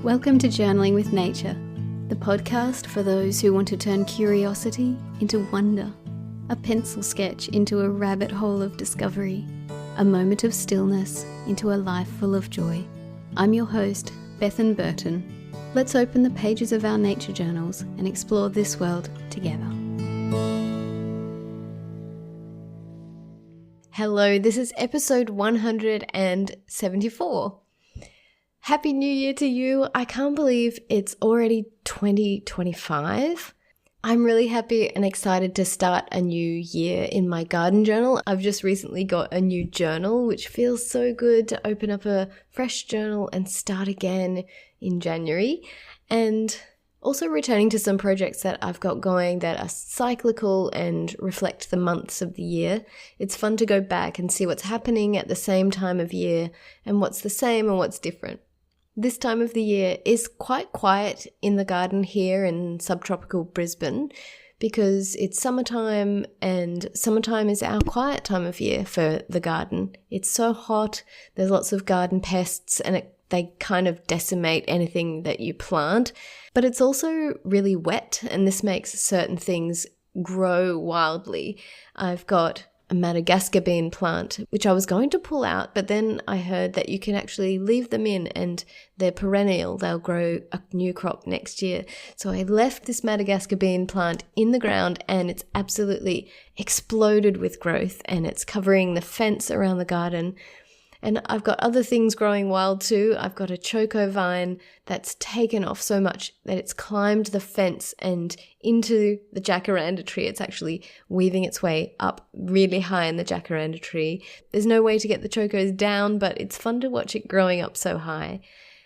Welcome to Journaling with Nature, the podcast for those who want to turn curiosity into wonder, a pencil sketch into a rabbit hole of discovery, a moment of stillness into a life full of joy. I'm your host, Bethan Burton. Let's open the pages of our nature journals and explore this world together. Hello, this is episode 174. Happy New Year to you. I can't believe it's already 2025. I'm really happy and excited to start a new year in my garden journal. I've just recently got a new journal, which feels so good to open up a fresh journal and start again in January. And also returning to some projects that I've got going that are cyclical and reflect the months of the year. It's fun to go back and see what's happening at the same time of year and what's the same and what's different. This time of the year is quite quiet in the garden here in subtropical Brisbane because it's summertime, and summertime is our quiet time of year for the garden. It's so hot, there's lots of garden pests, and they kind of decimate anything that you plant. But it's also really wet, and this makes certain things grow wildly. I've got a Madagascar bean plant, which I was going to pull out, but then I heard that you can actually leave them in and they're perennial. They'll grow a new crop next year. So I left this Madagascar bean plant in the ground and it's absolutely exploded with growth and it's covering the fence around the garden. And I've got other things growing wild too. I've got a choco vine that's taken off so much that it's climbed the fence and into the jacaranda tree. It's actually weaving its way up really high in the jacaranda tree. There's no way to get the chocos down, but it's fun to watch it growing up so high.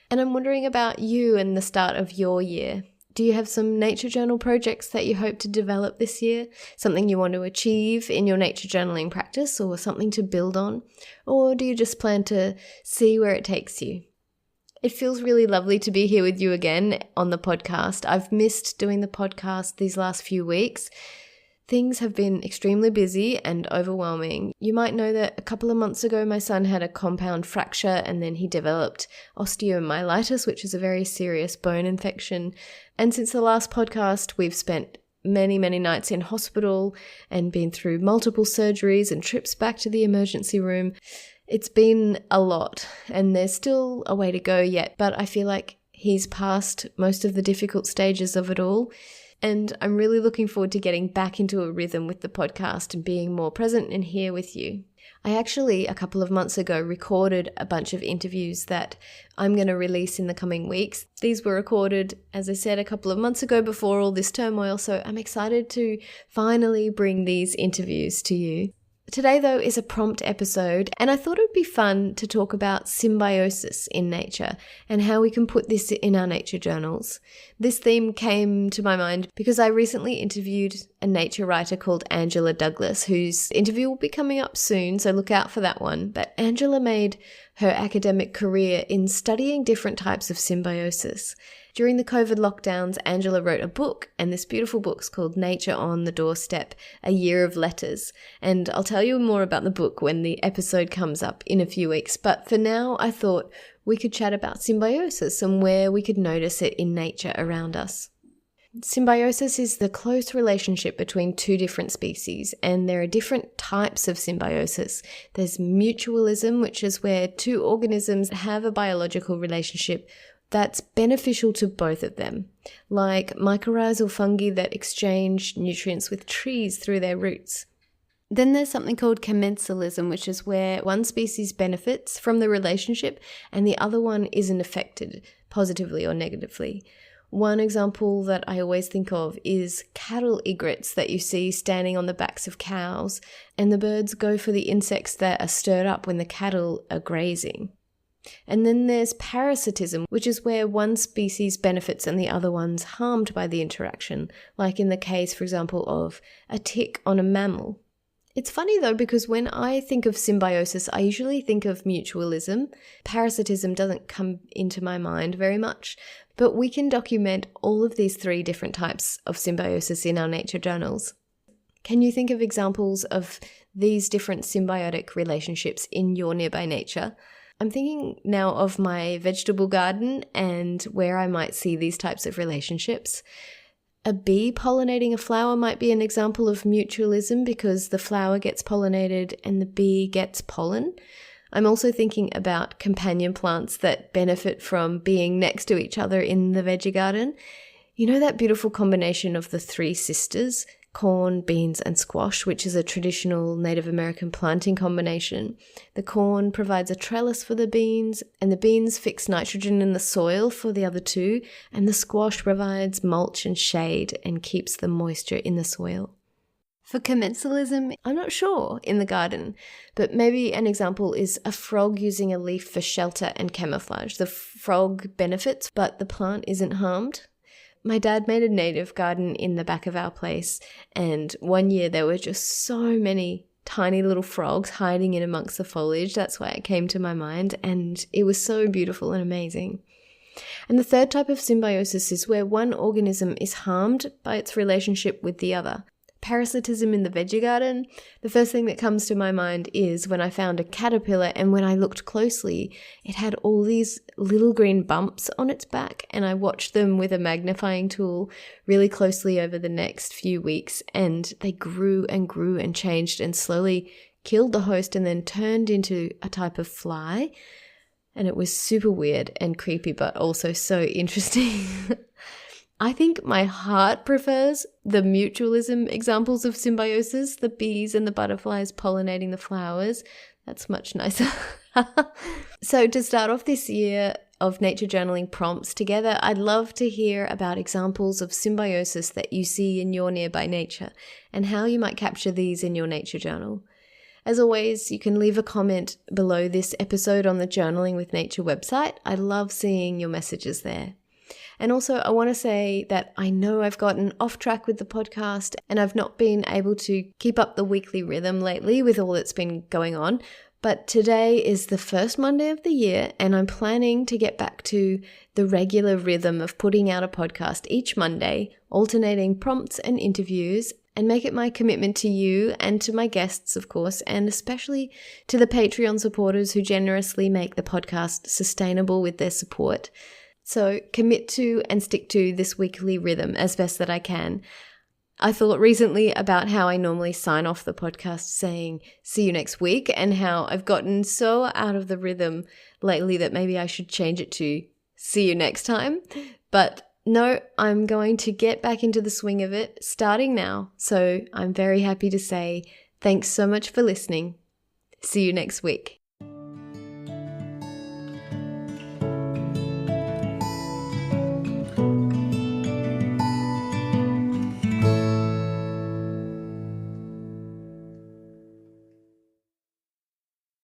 And I'm wondering about you and the start of your year. Do you have some nature journal projects that you hope to develop this year? Something you want to achieve in your nature journaling practice or something to build on? Or do you just plan to see where it takes you? It feels really lovely to be here with you again on the podcast. I've missed doing the podcast these last few weeks. Things have been extremely busy and overwhelming. You might know that a couple of months ago, my son had a compound fracture and then he developed osteomyelitis, which is a very serious bone infection. And since the last podcast, we've spent many nights in hospital and been through multiple surgeries and trips back to the emergency room. It's been a lot and there's still a way to go yet, but I feel like he's passed most of the difficult stages of it all. And I'm really looking forward to getting back into a rhythm with the podcast and being more present and here with you. I actually, a couple of months ago, recorded a bunch of interviews that I'm going to release in the coming weeks. These were recorded, as I said, a couple of months ago before all this turmoil, so I'm excited to finally bring these interviews to you. Today, though, is a prompt episode, and I thought it would be fun to talk about symbiosis in nature and how we can put this in our nature journals. This theme came to my mind because I recently interviewed a nature writer called Angela Douglas, whose interview will be coming up soon, so look out for that one. But Angela made her academic career in studying different types of symbiosis. During the COVID lockdowns, Angela wrote a book, and this beautiful book's called Nature on the Doorstep, A Year of Letters. And I'll tell you more about the book when the episode comes up in a few weeks. But for now, I thought we could chat about symbiosis and where we could notice it in nature around us. Symbiosis is the close relationship between two different species, and there are different types of symbiosis. There's mutualism, which is where two organisms have a biological relationship that's beneficial to both of them, like mycorrhizal fungi that exchange nutrients with trees through their roots. Then there's something called commensalism, which is where one species benefits from the relationship and the other one isn't affected positively or negatively. One example that I always think of is cattle egrets that you see standing on the backs of cows, and the birds go for the insects that are stirred up when the cattle are grazing. And then there's parasitism, which is where one species benefits and the other one's harmed by the interaction, like in the case, for example, of a tick on a mammal. It's funny though, because when I think of symbiosis, I usually think of mutualism. Parasitism doesn't come into my mind very much, but we can document all of these three different types of symbiosis in our nature journals. Can you think of examples of these different symbiotic relationships in your nearby nature? I'm thinking now of my vegetable garden and where I might see these types of relationships. A bee pollinating a flower might be an example of mutualism because the flower gets pollinated and the bee gets pollen. I'm also thinking about companion plants that benefit from being next to each other in the veggie garden. You know that beautiful combination of the three sisters, corn, beans, and squash, which is a traditional Native American planting combination. The corn provides a trellis for the beans, and the beans fix nitrogen in the soil for the other two, and the squash provides mulch and shade and keeps the moisture in the soil. For commensalism, I'm not sure in the garden, but maybe an example is a frog using a leaf for shelter and camouflage. The frog benefits, but the plant isn't harmed. My dad made a native garden in the back of our place, and one year there were just so many tiny little frogs hiding in amongst the foliage. That's why it came to my mind, and it was so beautiful and amazing. And the third type of symbiosis is where one organism is harmed by its relationship with the other. Parasitism in the veggie garden, the first thing that comes to my mind is when I found a caterpillar, and when I looked closely, it had all these little green bumps on its back, and I watched them with a magnifying tool really closely over the next few weeks, and they grew and changed and slowly killed the host and then turned into a type of fly. And it was super weird and creepy, but also so interesting. I think my heart prefers the mutualism examples of symbiosis, the bees and the butterflies pollinating the flowers. That's much nicer. So to start off this year of nature journaling prompts together, I'd love to hear about examples of symbiosis that you see in your nearby nature and how you might capture these in your nature journal. As always, you can leave a comment below this episode on the Journaling with Nature website. I love seeing your messages there. And also, I want to say that I know I've gotten off track with the podcast and I've not been able to keep up the weekly rhythm lately with all that's been going on. But today is the first Monday of the year, and I'm planning to get back to the regular rhythm of putting out a podcast each Monday, alternating prompts and interviews, and make it my commitment to you and to my guests, of course, and especially to the Patreon supporters who generously make the podcast sustainable with their support. So commit to and stick to this weekly rhythm as best that I can. I thought recently about how I normally sign off the podcast saying, see you next week, and how I've gotten so out of the rhythm lately that maybe I should change it to see you next time. But no, I'm going to get back into the swing of it starting now. So I'm very happy to say thanks so much for listening. See you next week.